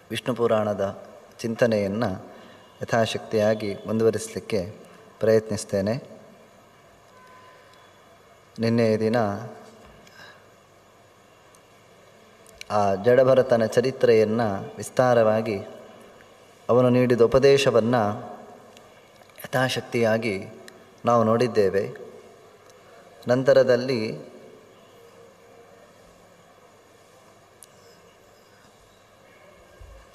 ವಿಷ್ಣು ಪುರಾಣದ ಚಿಂತನೆಯನ್ನು ಯಥಾಶಕ್ತಿಯಾಗಿ ಮುಂದುವರಿಸಲಿಕ್ಕೆ ಪ್ರಯತ್ನಿಸ್ತೇನೆ. ನಿನ್ನೆಯ ದಿನ ಆ ಜಡಭರತನ ಚರಿತ್ರೆಯನ್ನು ವಿಸ್ತಾರವಾಗಿ ಅವನು ನೀಡಿದ ಉಪದೇಶವನ್ನು ಯಥಾಶಕ್ತಿಯಾಗಿ ನಾವು ನೋಡಿದ್ದೇವೆ. ನಂತರದಲ್ಲಿ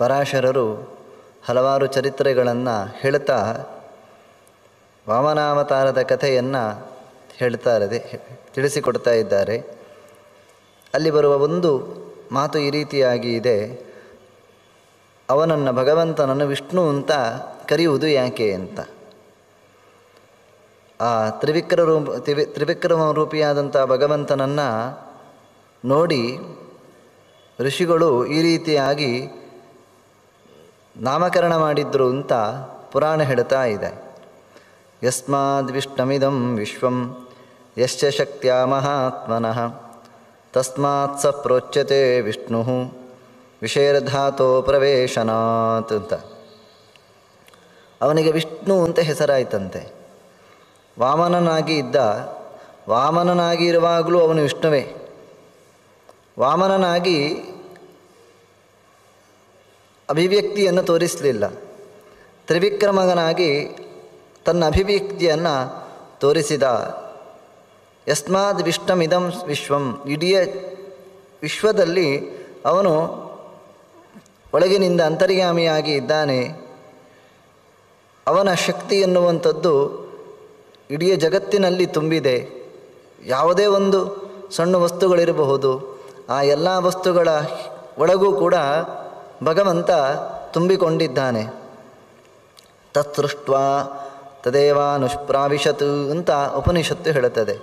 ಪರಾಶರರು ಹಲವಾರು ಚರಿತ್ರೆಗಳನ್ನು ಹೇಳ್ತಾ ವಾಮನಾವತಾರದ ಕಥೆಯನ್ನು ತಿಳಿಸಿಕೊಡ್ತಾ ಇದ್ದಾರೆ. ಅಲ್ಲಿ ಬರುವ ಒಂದು ಮಾತು ಈ ರೀತಿಯಾಗಿ ಇದೆ: ಅವನನ್ನು ಭಗವಂತನನ್ನು ವಿಷ್ಣು ಅಂತ ಕರೆಯುವುದು ಯಾಕೆ ಅಂತ. ಆ ತ್ರಿವಿಕ್ರಮ ರೂಪಿಯಾದಂಥ ಭಗವಂತನನ್ನು ನೋಡಿ ಋಷಿಗಳು ಈ ರೀತಿಯಾಗಿ ನಾಮಕರಣ ಮಾಡಿದ್ರು ಅಂತ ಪುರಾಣ ಹೇಳ್ತಾ ಇದೆ. ಯಸ್ಮಾದ್ ವಿಷ್ಣುಮಿದಂ ವಿಶ್ವಂ ಯಶ್ಚ ಶಕ್ತ್ಯಾ ಮಹಾತ್ಮನಃ ತಸ್ಮಾತ್ ಸ ಪ್ರೋಚ್ಯತೆ ವಿಷ್ಣು ವಿಷೇರ್ಧಾತೋ ಪ್ರವೇಶನಾತ್ ಅಂತ. ಅವನಿಗೆ ವಿಷ್ಣು ಅಂತ ಹೆಸರಾಯ್ತಂತೆ. ವಾಮನನಾಗಿ ಇರುವಾಗಲೂ ಅವನು ವಿಷ್ಣುವೇ. ವಾಮನನಾಗಿ ಅಭಿವ್ಯಕ್ತಿಯನ್ನು ತೋರಿಸಲಿಲ್ಲ. ತ್ರಿವಿಕ್ರಮನಾಗಿ ತನ್ನ ಅಭಿವ್ಯಕ್ತಿಯನ್ನು ತೋರಿಸಿದ. ಯಸ್ಮಾದ್ ವಿಷ್ಣುಮಿದಂ ವಿಶ್ವಂ, ಇಡೀ ವಿಶ್ವದಲ್ಲಿ ಅವನು ಒಳಗಿನಿಂದ ಅಂತರ್ಯಾಮಿಯಾಗಿ ಇದ್ದಾನೆ. ಅವನ ಶಕ್ತಿ ಎನ್ನುವಂಥದ್ದು ಇಡೀ ಜಗತ್ತಿನಲ್ಲಿ ತುಂಬಿದೆ. ಯಾವುದೇ ಒಂದು ಸಣ್ಣ ವಸ್ತುಗಳಿರಬಹುದು, ಆ ಎಲ್ಲ ವಸ್ತುಗಳ ಒಳಗೂ ಕೂಡ ಭಗವಂತ ತುಂಬಿಕೊಂಡಿದ್ದಾನೆ. ತತ್ಸೃಷ್ಟ್ವಾ ತದೇವಾನುಷ್ಪ್ರಾವಿಶತ್ ಅಂತ ಉಪನಿಷತ್ತು ಹೇಳುತ್ತದೆ.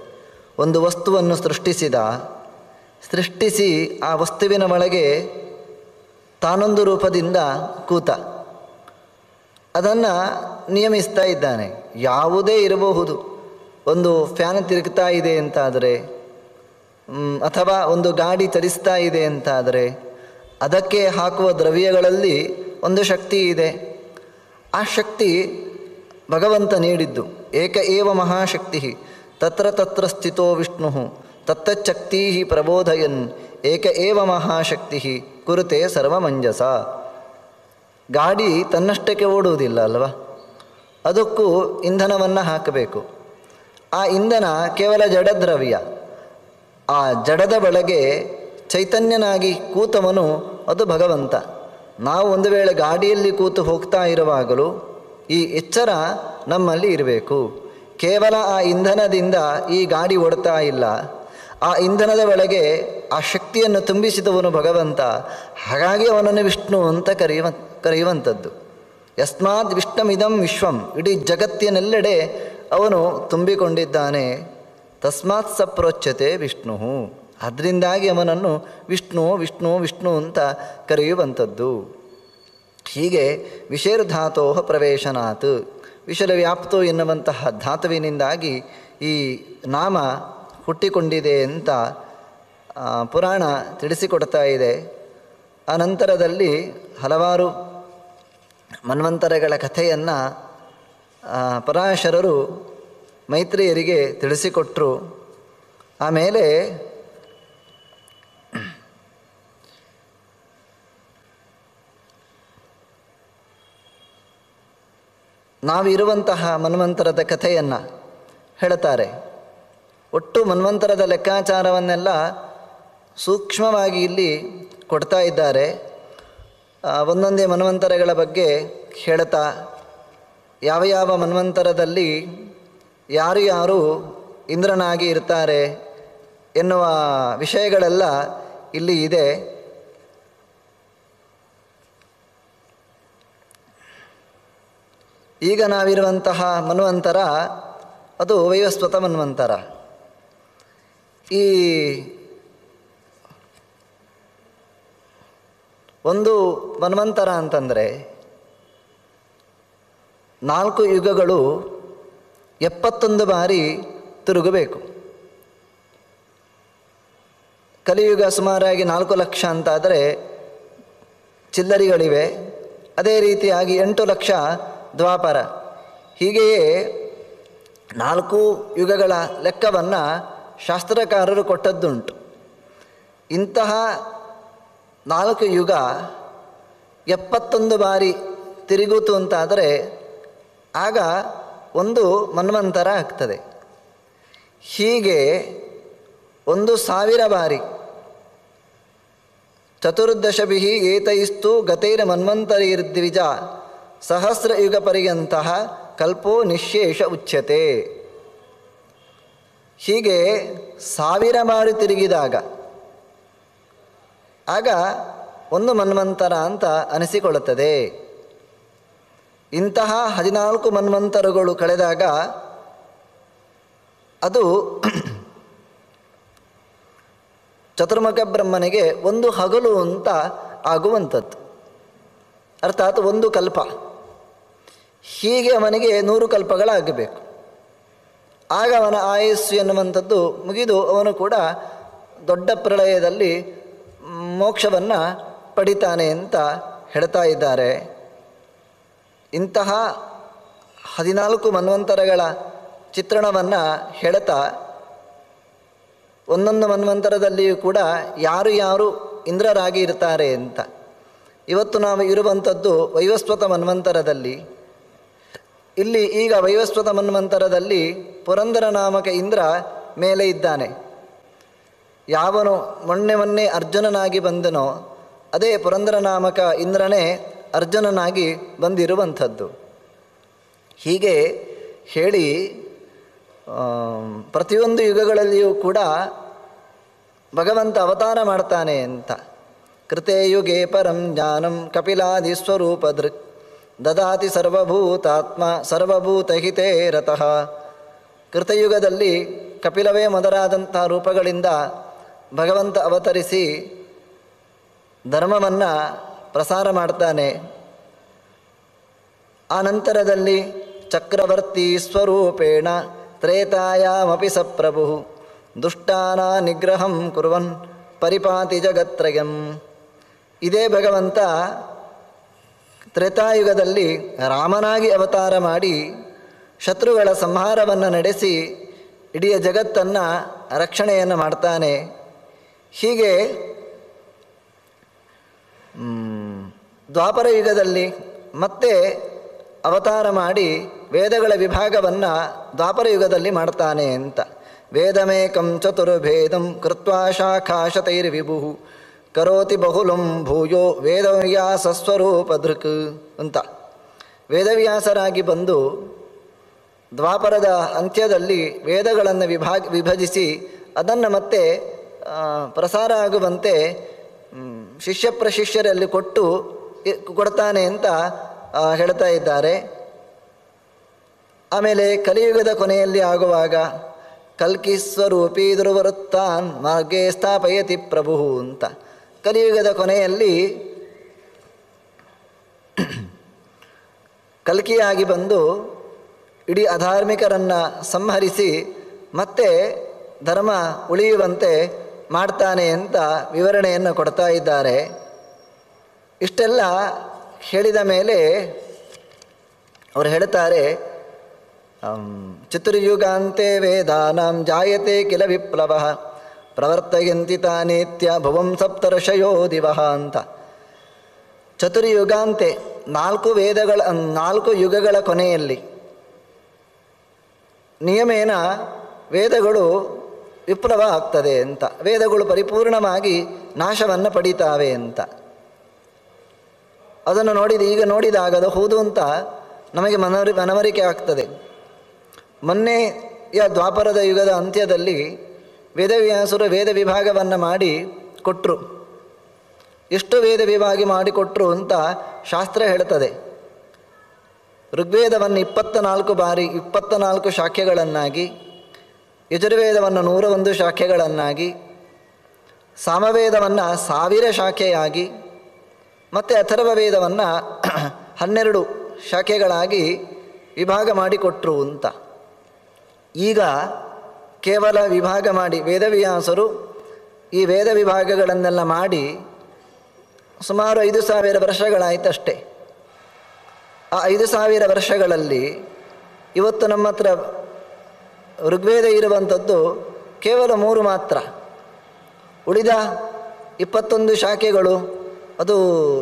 ಒಂದು ವಸ್ತುವನ್ನು ಸೃಷ್ಟಿಸಿ ಆ ವಸ್ತುವಿನ ಒಳಗೆ ತಾನೊಂದು ರೂಪದಿಂದ ಕೂತ ಅದನ್ನು ನಿಯಮಿಸ್ತಾ ಇದ್ದಾನೆ. ಯಾವುದೇ ಇರಬಹುದು. ಒಂದು ಫ್ಯಾನ್ ತಿರುಗ್ತಾ ಇದೆ ಅಂತಾದರೆ, ಅಥವಾ ಒಂದು ಗಾಡಿ ಚಲಿಸ್ತಾ ಇದೆ ಅಂತಾದರೆ, ಅದಕ್ಕೆ ಹಾಕುವ ದ್ರವ್ಯಗಳಲ್ಲಿ ಒಂದು ಶಕ್ತಿ ಇದೆ. ಆ ಶಕ್ತಿ ಭಗವಂತ ನೀಡಿದ್ದು. ಏಕ ಏವ ಮಹಾಶಕ್ತಿ ತತ್ರ ಸ್ಥಿತೋ ವಿಷ್ಣು ತತ್ತಚ್ಛಕ್ತಿ ಪ್ರಬೋಧಯನ್ ಏಕ ಏವ ಮಹಾಶಕ್ತಿ ಕುರುತೆ ಸರ್ವಮಂಜಸ. ಗಾಡಿ ತನ್ನಷ್ಟಕ್ಕೆ ಓಡುವುದಿಲ್ಲ ಅಲ್ವಾ? ಅದಕ್ಕೂ ಇಂಧನವನ್ನು ಹಾಕಬೇಕು. ಆ ಇಂಧನ ಕೇವಲ ಜಡದ್ರವ್ಯ. ಆ ಜಡದ ಒಳಗೆ ಚೈತನ್ಯನಾಗಿ ಕೂತವನು ಅದು ಭಗವಂತ. ನಾವು ಒಂದು ವೇಳೆ ಗಾಡಿಯಲ್ಲಿ ಕೂತು ಹೋಗ್ತಾ ಇರುವಾಗಲೂ ಈ ಎಚ್ಚರ ನಮ್ಮಲ್ಲಿ ಇರಬೇಕು. ಕೇವಲ ಆ ಇಂಧನದಿಂದ ಈ ಗಾಡಿ ಓಡ್ತಾ ಇಲ್ಲ. ಆ ಇಂಧನದ ಒಳಗೆ ಆ ಶಕ್ತಿಯನ್ನು ತುಂಬಿಸಿದವನು ಭಗವಂತ. ಹಾಗಾಗಿ ಅವನನ್ನು ವಿಷ್ಣು ಅಂತ ಕರೆಯುವಂಥದ್ದು. ಯಸ್ಮಾದ್ ವಿಷ್ಣುಮಿದಂ ವಿಶ್ವಂ, ಇಡೀ ಜಗತ್ತಿನೆಲ್ಲೆಡೆ ಅವನು ತುಂಬಿಕೊಂಡಿದ್ದಾನೆ. ತಸ್ಮಾತ್ ಸ ಪ್ರೋಚ್ಯತೆ ವಿಷ್ಣು, ಅದರಿಂದಾಗಿ ಅವನನ್ನು ವಿಷ್ಣು ವಿಷ್ಣು ವಿಷ್ಣು ಅಂತ ಕರೆಯುವಂಥದ್ದು. ಹೀಗೆ ವಿಷೇರ್ಧಾತೋ ಪ್ರವೇಶನಾತ್, ವಿಷಲವ್ಯಾಪ್ತೋ ಎನ್ನುವಂತಹ ಧಾತುವಿನಿಂದಾಗಿ ಈ ನಾಮ ಹುಟ್ಟಿಕೊಂಡಿದೆ ಅಂತ ಪುರಾಣ ತಿಳಿಸಿಕೊಡ್ತಾ ಇದೆ. ಆ ನಂತರದಲ್ಲಿ ಹಲವಾರು ಮನ್ವಂತರಗಳ ಕಥೆಯನ್ನು ಪರಾಶರರು ಮೈತ್ರೇಯರಿಗೆ ತಿಳಿಸಿಕೊಟ್ಟರು. ಆಮೇಲೆ ನಾವಿರುವಂತಹ ಮನ್ವಂತರದ ಕಥೆಯನ್ನು ಹೇಳ್ತಾರೆ. ಒಟ್ಟು ಮನ್ವಂತರದ ಲೆಕ್ಕಾಚಾರವನ್ನೆಲ್ಲ ಸೂಕ್ಷ್ಮವಾಗಿ ಇಲ್ಲಿ ಕೊಡ್ತಾ ಇದ್ದಾರೆ. ಒಂದೊಂದೇ ಮನ್ವಂತರಗಳ ಬಗ್ಗೆ ಹೇಳ್ತಾ ಯಾವ ಯಾವ ಮನ್ವಂತರದಲ್ಲಿ ಯಾರು ಇಂದ್ರನಾಗಿ ಇರ್ತಾರೆ ಎನ್ನುವ ವಿಷಯಗಳೆಲ್ಲ ಇಲ್ಲಿ ಇದೆ. ಈಗ ನಾವಿರುವಂತಹ ಮನ್ವಂತರ ಅದು ವೈವಸ್ವತ ಮನ್ವಂತರ. ಈ ಒಂದು ಮನ್ವಂತರ ಅಂತಂದರೆ 4 ಯುಗಗಳು 71 ಬಾರಿ ತಿರುಗಬೇಕು. ಕಲಿಯುಗ ಸುಮಾರಾಗಿ 4 ಲಕ್ಷ ಅಂತಾದರೆ ಚಿಲ್ಲರಿಗಳಿವೆ. ಅದೇ ರೀತಿಯಾಗಿ 8 ಲಕ್ಷ ದ್ವಾಪರ. ಹೀಗೆಯೇ 4 ಯುಗಗಳ ಲೆಕ್ಕವನ್ನು ಶಾಸ್ತ್ರಕಾರರು ಕೊಟ್ಟದ್ದುಂಟು. ಇಂತಹ 4 ಯುಗ 71 ಬಾರಿ ತಿರುಗಿತು ಅಂತಾದರೆ ಆಗ ಒಂದು ಮನ್ವಂತರ ಆಗ್ತದೆ. ಹೀಗೆ 1000 ಬಾರಿ ಚತುರ್ದಶಭಿಃ ಏತೈಸ್ತು ಗತೈರ ಮನ್ವಂತರೈರ್ದ್ವಿಜ ಸಹಸ್ರಯುಗ ಪರ್ಯಂತಃ ಕಲ್ಪೋ ನಿಶ್ಶೇಷ ಉಚ್ಯತೆ. ಹೀಗೆ 1000 ಬಾರಿ ತಿರುಗಿದಾಗ ಆಗ ಒಂದು ಮನ್ವಂತರ ಅಂತ ಅನಿಸಿಕೊಳ್ಳುತ್ತದೆ. ಇಂತಹ 14 ಮನ್ವಂತರಗಳು ಕಳೆದಾಗ ಅದು ಚತುರ್ಮುಖ ಬ್ರಹ್ಮನಿಗೆ ಒಂದು ಹಗಲು ಅಂತ ಆಗುವಂಥದ್ದು, ಅರ್ಥಾತ್ ಒಂದು ಕಲ್ಪ. ಹೀಗೆ ಅವನಿಗೆ 100 ಕಲ್ಪಗಳಾಗಬೇಕು. ಆಗ ಅವನ ಆಯಸ್ಸು ಎನ್ನುವಂಥದ್ದು ಮುಗಿದು ಅವನು ಕೂಡ ದೊಡ್ಡ ಪ್ರಳಯದಲ್ಲಿ ಮೋಕ್ಷವನ್ನು ಪಡಿತಾನೆ ಅಂತ ಹೇಳ್ತಾ ಇದ್ದಾರೆ. ಇಂತಹ 14 ಮನ್ವಂತರಗಳ ಚಿತ್ರಣವನ್ನು ಹೇಳ್ತಾ ಒಂದೊಂದು ಮನ್ವಂತರದಲ್ಲಿಯೂ ಕೂಡ ಯಾರು ಯಾರು ಇಂದ್ರರಾಗಿ ಇರ್ತಾರೆ ಅಂತ. ಇವತ್ತು ನಾವು ಇರುವಂಥದ್ದು ವೈವಸ್ವತ ಮನ್ವಂತರದಲ್ಲಿ. ಇಲ್ಲಿ ಈಗ ವೈವಸ್ವತ ಮನ್ವಂತರದಲ್ಲಿ ಪುರಂದರ ನಾಮಕ ಇಂದ್ರ ಮೇಲೆ ಇದ್ದಾನೆ. ಯಾವನು ಮೊನ್ನೆ ಅರ್ಜುನನಾಗಿ ಬಂದನೋ ಅದೇ ಪುರಂದರ ನಾಮಕ ಇಂದ್ರನೇ ಅರ್ಜುನನಾಗಿ ಬಂದಿರುವಂಥದ್ದು. ಹೀಗೆ ಹೇಳಿ ಪ್ರತಿಯೊಂದು ಯುಗಗಳಲ್ಲಿಯೂ ಕೂಡ ಭಗವಂತ ಅವತಾರ ಮಾಡ್ತಾನೆ ಅಂತ. ಕೃತೇ ಯುಗೇ ಪರಂ ಜ್ಞಾನಂ ಕಪಿಲಾದಿ ಸ್ವರೂಪ ದೃಕ್ ದದಾತಿ ಸರ್ವಭೂತಾತ್ಮ ಸರ್ವಭೂತಹಿತೇ ರತಃ. ಕೃತಯುಗದಲ್ಲಿ ಕಪಿಲವೇ ಮೊದಲಾದಂಥ ರೂಪಗಳಿಂದ ಭಗವಂತ ಅವತರಿಸಿ ಧರ್ಮವನ್ನು ಪ್ರಸಾರ ಮಾಡ್ತಾನೆ. ಆ ನಂತರದಲ್ಲಿ ಚಕ್ರವರ್ತಿ ಸ್ವರೂಪೇಣ ತ್ರೇತಾಯಾಮಪಿ ಸ ಪ್ರಭು ದುಷ್ಟಾನ ನಿಗ್ರಹಂ ಕುರ್ವನ್ ಪರಿಪಾತಿ ಜಗತ್ರಯಂ. ಇದೇ ಭಗವಂತ ತ್ರೇತಾಯುಗದಲ್ಲಿ ರಾಮನಾಗಿ ಅವತಾರ ಮಾಡಿ ಶತ್ರುಗಳ ಸಂಹಾರವನ್ನು ನಡೆಸಿ ಇಡೀ ಜಗತ್ತನ್ನು ರಕ್ಷಣೆಯನ್ನು ಮಾಡ್ತಾನೆ. ಹೀಗೆ ದ್ವಾಪರ ಯುಗದಲ್ಲಿ ಮತ್ತೆ ಅವತಾರ ಮಾಡಿ ವೇದಗಳ ವಿಭಾಗವನ್ನು ದ್ವಾಪರ ಯುಗದಲ್ಲಿ ಮಾಡ್ತಾನೆ ಅಂತ. ವೇದಮೇಕಂ ಚತುರ್ಭೇದಂ ಕೃತ್ವಾ ಶಾಖಾಶತೈರ್ವಿಭು ಕರೋತಿ ಬಹುಲಂ ಭೂಯೋ ವೇದವ್ಯಾಸ ಸ್ವರೂಪ ದೃಕ್ ಅಂತ. ವೇದವ್ಯಾಸರಾಗಿ ಬಂದು ದ್ವಾಪರದ ಅಂತ್ಯದಲ್ಲಿ ವೇದಗಳನ್ನು ವಿಭಜಿಸಿ ಅದನ್ನು ಮತ್ತೆ ಪ್ರಸಾರ ಆಗುವಂತೆ ಶಿಷ್ಯ ಪ್ರಶಿಷ್ಯರಲ್ಲಿ ಕೊಡ್ತಾನೆ ಅಂತ ಹೇಳ್ತಾ ಇದ್ದಾರೆ. ಆಮೇಲೆ ಕಲಿಯುಗದ ಕೊನೆಯಲ್ಲಿ ಆಗುವಾಗ ಕಲ್ಕಿ ಸ್ವರೂಪಿ ದುರ್ವೃತ್ತಾನ್ ಮಾರ್ಗೇ ಸ್ಥಾಪಯತಿ ಪ್ರಭು ಅಂತ. ಕಲಿಯುಗದ ಕೊನೆಯಲ್ಲಿ ಕಲ್ಕಿಯಾಗಿ ಬಂದು ಇಡೀ ಅಧಾರ್ಮಿಕರನ್ನು ಸಂಹರಿಸಿ ಮತ್ತೆ ಧರ್ಮ ಉಳಿಯುವಂತೆ ಮಾಡ್ತಾನೆ ಅಂತ ವಿವರಣೆಯನ್ನು ಕೊಡ್ತಾ ಇದ್ದಾರೆ. ಇಷ್ಟೆಲ್ಲ ಹೇಳಿದ ಮೇಲೆ ಅವರು ಹೇಳ್ತಾರೆ, ಚತುರ್ಯುಗಾಂತೆ ವೇದಾನಾಂ ಜಾಯತೆ ಕಿಲ ವಿಪ್ಲವ ಪ್ರವರ್ತಯಂತಿ ತಾನೇತ್ಯ ಭುವಂ ಸಪ್ತರ್ಷಯೋ ದಿವಹ ಅಂತ. ಚತುರ್ಯುಗಾಂತೆ 4 ಯುಗಗಳ ಕೊನೆಯಲ್ಲಿ ನಿಯಮೇನ ವೇದಗಳು ವಿಪ್ಲವ ಆಗ್ತದೆ ಅಂತ. ವೇದಗಳು ಪರಿಪೂರ್ಣವಾಗಿ ನಾಶವನ್ನು ಪಡೀತಾವೆ ಅಂತ. ಅದನ್ನು ಈಗ ನೋಡಿದಾಗ ಅದು ಹೌದು ಅಂತ ನಮಗೆ ಮನವರಿಕೆ ಆಗ್ತದೆ. ಮೊನ್ನೆಯ ದ್ವಾಪರದ ಯುಗದ ಅಂತ್ಯದಲ್ಲಿ ವೇದವ್ಯಾಸರು ವೇದ ವಿಭಾಗವನ್ನು ಮಾಡಿ ಕೊಟ್ಟರು. ಎಷ್ಟು ವೇದ ವಿಭಾಗ ಮಾಡಿಕೊಟ್ರು ಅಂತ ಶಾಸ್ತ್ರ ಹೇಳ್ತದೆ. ಋಗ್ವೇದವನ್ನು 24 ಬಾರಿ 24 ಶಾಖೆಗಳನ್ನಾಗಿ, ಯಜುರ್ವೇದವನ್ನು 101 ಶಾಖೆಗಳನ್ನಾಗಿ, ಸಾಮವೇದವನ್ನು 1000 ಶಾಖೆಯಾಗಿ, ಮತ್ತು ಅಥರ್ವ ವೇದವನ್ನು 12 ಶಾಖೆಗಳಾಗಿ ವಿಭಾಗ ಮಾಡಿಕೊಟ್ರು ಅಂತ. ಈಗ ಕೇವಲ ವಿಭಾಗ ಮಾಡಿ ವೇದವ್ಯಾಸರು ಈ ವೇದ ವಿಭಾಗಗಳನ್ನೆಲ್ಲ ಮಾಡಿ ಸುಮಾರು 5,000 ವರ್ಷಗಳಾಯಿತಷ್ಟೇ. ಆ 5,000 ವರ್ಷಗಳಲ್ಲಿ ಇವತ್ತು ನಮ್ಮ ಹತ್ರ ಋಗ್ವೇದ ಇರುವಂಥದ್ದು ಕೇವಲ 3 ಮಾತ್ರ. ಉಳಿದ 21 ಶಾಖೆಗಳು ಅದು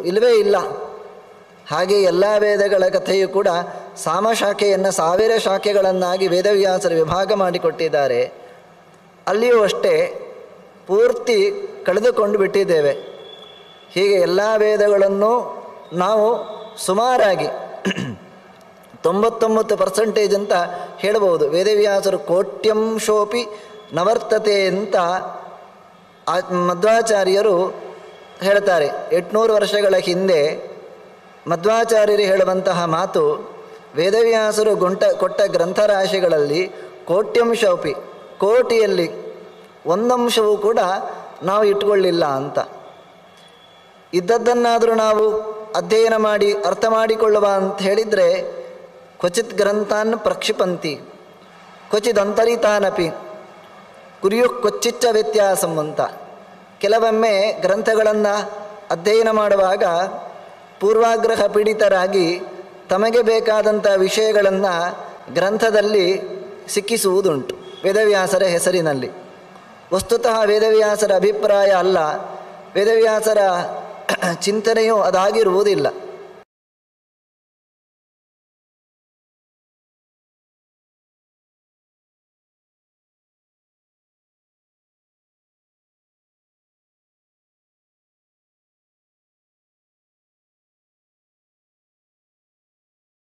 ಇಲ್ಲವೇ ಇಲ್ಲ. ಹಾಗೆ ಎಲ್ಲ ವೇದಗಳ ಕಥೆಯೂ ಕೂಡ ಸಾಮಶಾಖೆಯನ್ನು 1000 ಶಾಖೆಗಳನ್ನಾಗಿ ವೇದವ್ಯಾಸರು ವಿಭಾಗ ಮಾಡಿಕೊಟ್ಟಿದ್ದಾರೆ. ಅಲ್ಲಿಯೂ ಅಷ್ಟೇ ಪೂರ್ತಿ ಕಳೆದುಕೊಂಡು ಬಿಟ್ಟಿದ್ದೇವೆ. ಹೀಗೆ ಎಲ್ಲ ವೇದಗಳನ್ನು ನಾವು ಸುಮಾರಾಗಿ 99% ಅಂತ ಹೇಳ್ಬೋದು. ವೇದವ್ಯಾಸರು ಕೋಟ್ಯಂಶೋಪಿ ನವರ್ತತೆ ಅಂತ ಮಧ್ವಾಚಾರ್ಯರು ಹೇಳ್ತಾರೆ. 800 ವರ್ಷಗಳ ಹಿಂದೆ ಮಧ್ವಾಚಾರ್ಯರು ಹೇಳುವಂತಹ ಮಾತು, ವೇದವ್ಯಾಸರು ಕೊಟ್ಟ ಗ್ರಂಥರಾಶಿಗಳಲ್ಲಿ ಕೋಟ್ಯಂಶೋಪಿ, ಕೋಟಿಯಲ್ಲಿ 1 ಅಂಶವೂ ಕೂಡ ನಾವು ಇಟ್ಕೊಳ್ಳಿಲ್ಲ ಅಂತ. ಇದ್ದದ್ದನ್ನಾದರೂ ನಾವು ಅಧ್ಯಯನ ಮಾಡಿ ಅರ್ಥ ಮಾಡಿಕೊಳ್ಳುವ ಅಂತ ಹೇಳಿದರೆ ಕ್ವಚಿತ್ ಗ್ರಂಥಾನ್ ಪ್ರಕ್ಷಿಪಂತಿ ಕ್ವಚಿತ್ ಅಂತರಿತಾನಪಿ ಕುರಿಯು ಕ್ವಚಿಚ್ಚ ವ್ಯತ್ಯಾಸಂ ಅಂತ. ಕೆಲವೊಮ್ಮೆ ಗ್ರಂಥಗಳನ್ನು ಅಧ್ಯಯನ ಮಾಡುವಾಗ ಪೂರ್ವಾಗ್ರಹ ಪೀಡಿತರಾಗಿ ತಮಗೆ ಬೇಕಾದಂಥ ವಿಷಯಗಳನ್ನು ಗ್ರಂಥದಲ್ಲಿ ಸಿಕ್ಕಿಸುವುದುಂಟು ವೇದವ್ಯಾಸರ ಹೆಸರಿನಲ್ಲಿ. ವಸ್ತುತಃ ವೇದವ್ಯಾಸರ ಅಭಿಪ್ರಾಯ ಅಲ್ಲ, ವೇದವ್ಯಾಸರ ಚಿಂತನೆಯೂ ಅದಾಗಿರುವುದಿಲ್ಲ.